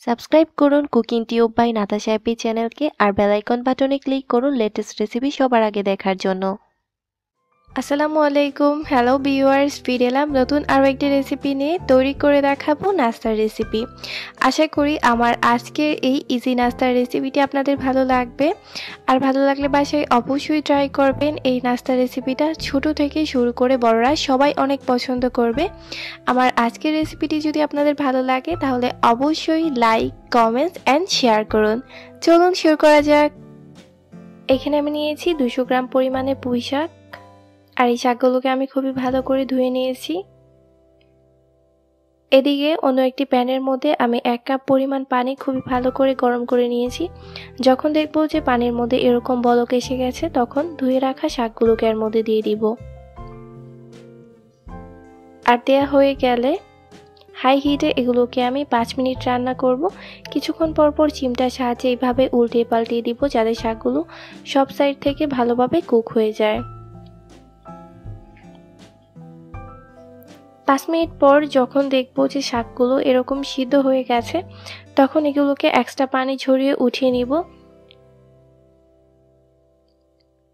Subscribe করুন cooking tube by Natasha অ্যাপি চ্যানেলকে আর বেল আইকন বাটনে ক্লিক করুন লেটেস্ট রেসিপি সবার আগে দেখার জন্য। আসসালামু আলাইকুম, হ্যালো ভিউয়ার্স, ফিরে এলাম নতুন আরও একটি রেসিপি নিয়ে। তৈরি করে দেখাবো নাস্তার রেসিপি। আশা করি আমার আজকের এই ইজি নাস্তার রেসিপিটি আপনাদের ভালো লাগবে। আর ভালো লাগলে বাসায় অবশ্যই ট্রাই করবেন। এই নাস্তার রেসিপিটা ছোট থেকে শুরু করে বড়রা সবাই অনেক পছন্দ করবে। আমার আজকের রেসিপিটি যদি আপনাদের ভালো লাগে তাহলে অবশ্যই লাইক, কমেন্টস অ্যান্ড শেয়ার করুন। চলুন শুরু করা যাক। এখানে আমি নিয়েছি 200 গ্রাম পরিমাণে পুঁই শাক। আর এই শাকগুলোকে আমি খুবই ভালো করে ধুয়ে নিয়েছি। এদিকে অন্য একটি প্যানের মধ্যে আমি 1 কাপ পরিমাণ পানি খুবই ভালো করে গরম করে নিয়েছি। যখন দেখব যে পানির মধ্যে এরকম বলক এসে গেছে তখন ধুয়ে রাখা শাকগুলোকে এর মধ্যে দিয়ে দিব। আর দেয়া হয়ে গেলে হাই হিটে এগুলোকে আমি 5 মিনিট রান্না করব। কিছুক্ষণ পর পর চিমটার সাহায্যে এইভাবে উল্টিয়ে পাল্টিয়ে দিব যাতে শাকগুলো সব সাইড থেকে ভালোভাবে কুক হয়ে যায়। 5 মিনিট পর যখন দেখব যে শাকগুলো এরকম সিদ্ধ হয়ে গেছে তখন এগুলোকে এক্সট্রা পানি ঝরিয়ে উঠিয়ে নিব।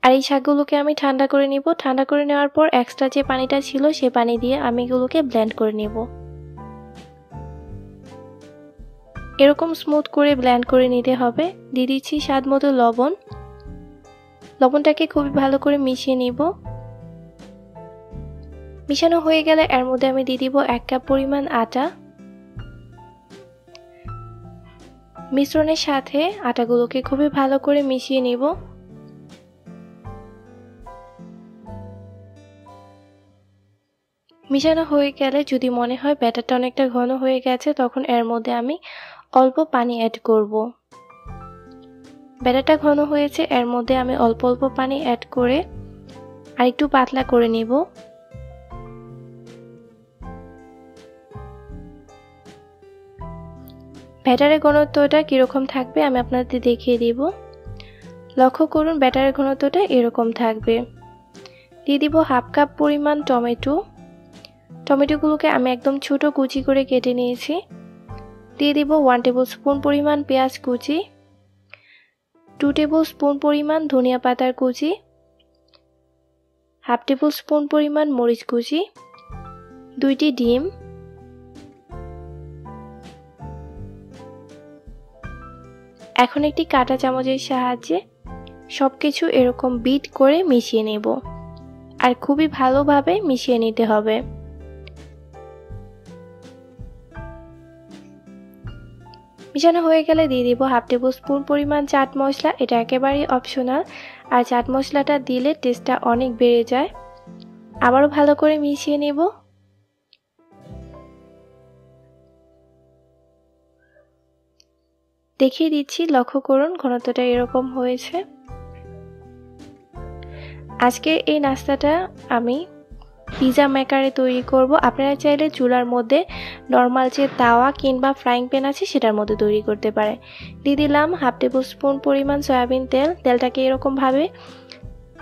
আর এই শাকগুলোকে আমি ঠান্ডা করে নিব। ঠান্ডা করে নেওয়ার পর এক্সট্রা যে পানিটা ছিল সে পানি দিয়ে আমি এগুলোকে ব্লেন্ড করে নিব। এরকম স্মুথ করে ব্লেন্ড করে নিতে হবে। দিয়ে দিচ্ছি স্বাদ মতো লবণ। লবণটাকে খুবই ভালো করে মিশিয়ে নিব। মিশানো হয়ে গেলে এর মধ্যে আমি দিয়ে দিব 1 কাপ পরিমাণ আটা। মিশ্রণের সাথে আটাগুলোকে খুবই ভালো করে মিশিয়ে নিব। মিশানো হয়ে গেলে যদি মনে হয় ব্যাটারটা অনেকটা ঘন হয়ে গেছে তখন এর মধ্যে আমি অল্প পানি অ্যাড করব। ব্যাটারটা ঘন হয়েছে, এর মধ্যে আমি অল্প অল্প পানি অ্যাড করে আরেকটু পাতলা করে নিব। ব্যাটারের ঘনত্বটা কিরকম থাকবে আমি আপনাদের দেখিয়ে দিব। লক্ষ্য করুন ব্যাটারের ঘনত্বটা এরকম থাকবে। দিয়ে দিব 1/2 কাপ পরিমাণ টমেটো। টমেটোগুলোকে আমি একদম ছোট কুচি করে কেটে নিয়েছি। দিয়ে দিব 1 টেবিল স্পুন পরিমাণ পেঁয়াজ কুচি, 2 টেবিল স্পুন পরিমাণ ধনিয়া পাতার কুচি, 1/2 টেবিল স্পুন পরিমাণ মরিচ কুচি, 2টি ডিম, এখন একটি কাঁটা চামচের সাহায্যে সবকিছু এরকম বিট করে মিশিয়ে নেব। আর খুবই ভালোভাবে মিশিয়ে নিতে হবে। মিশানো হয়ে গেলে দিয়ে দিব 1/2 টেবিল স্পুন পরিমাণ চাট মশলা। এটা একেবারেই অপশনাল, আর চাট মশলাটা দিলে টেস্টটা অনেক বেড়ে যায়। আবারও ভালো করে মিশিয়ে নেব। দেখিয়ে দিচ্ছি, লক্ষ্য করুন ঘনত্বটা এরকম হয়েছে। আজকে এই নাস্তাটা আমি পিজা মেকারে তৈরি করব। আপনারা চাইলে চুলার মধ্যে নর্মাল যে তাওয়া কিংবা ফ্রাইং প্যান আছে সেটার মধ্যে তৈরি করতে পারে। দিয়ে দিলাম 1/2 টেবিল স্পুন পরিমাণ সয়াবিন তেল। তেলটাকে এরকমভাবে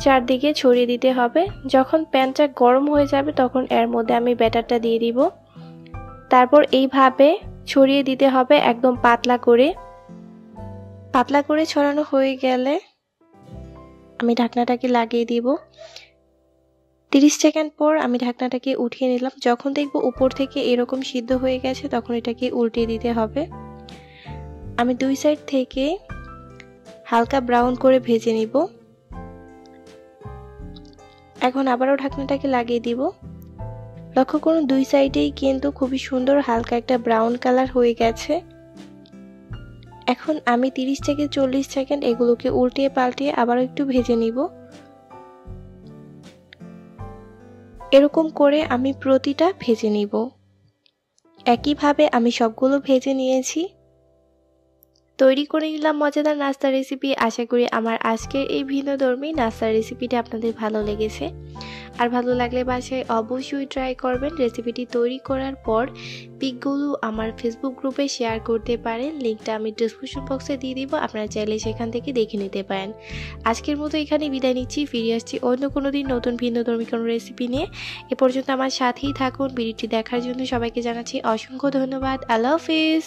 চারদিকে ছড়িয়ে দিতে হবে। যখন প্যানটা গরম হয়ে যাবে তখন এর মধ্যে আমি ব্যাটারটা দিয়ে দিব। তারপর এইভাবে ছড়িয়ে দিতে হবে একদম পাতলা করে। পাতলা করে ছড়ানো হয়ে গেলে আমি ঢাকনাটাকে লাগিয়ে দিব। 30 সেকেন্ড পর আমি ঢাকনাটাকে উঠিয়ে নিলাম। যখন দেখব উপর থেকে এরকম সিদ্ধ হয়ে গেছে তখন এটাকে উল্টে দিতে হবে। আমি 2 সাইড থেকে হালকা ব্রাউন করে ভেজে নিব। এখন আবারও ঢাকনাটাকে লাগিয়ে দিব। লক্ষ্য করুন 2 সাইডেই কিন্তু খুবই সুন্দর হালকা একটা ব্রাউন কালার হয়ে গেছে। এখন আমি 30 থেকে 40 সেকেন্ড এগুলোকে উল্টিয়ে পাল্টিয়ে আবারও একটু ভেজে নিব। এরকম করে আমি প্রতিটা ভেজে নিব। একইভাবে আমি সবগুলো ভেজে নিয়েছি। তৈরি করে নিলাম মজাদার নাস্তার রেসিপি। আশা করি আমার আজকের এই ভিন্নধর্মী নাস্তার রেসিপিটি আপনাদের ভালো লেগেছে। আর ভালো লাগলে বাসায় অবশ্যই ট্রাই করবেন। রেসিপিটি তৈরি করার পর পিকগুলো আমার ফেসবুক গ্রুপে শেয়ার করতে পারেন। লিঙ্কটা আমি ডিসক্রিপশন বক্সে দিয়ে দিব, আপনারা চাইলে সেখান থেকে দেখে নিতে পারেন। আজকের মতো এখানে বিদায় নিচ্ছি। ফিরে আসছি অন্য কোনো দিন নতুন ভিন্নধর্মী কোনো রেসিপি নিয়ে। এ পর্যন্ত আমার সাথেই থাকুন। ভিডিওটি দেখার জন্য সবাইকে জানাচ্ছি অসংখ্য ধন্যবাদ। আল্লাহ হাফিজ।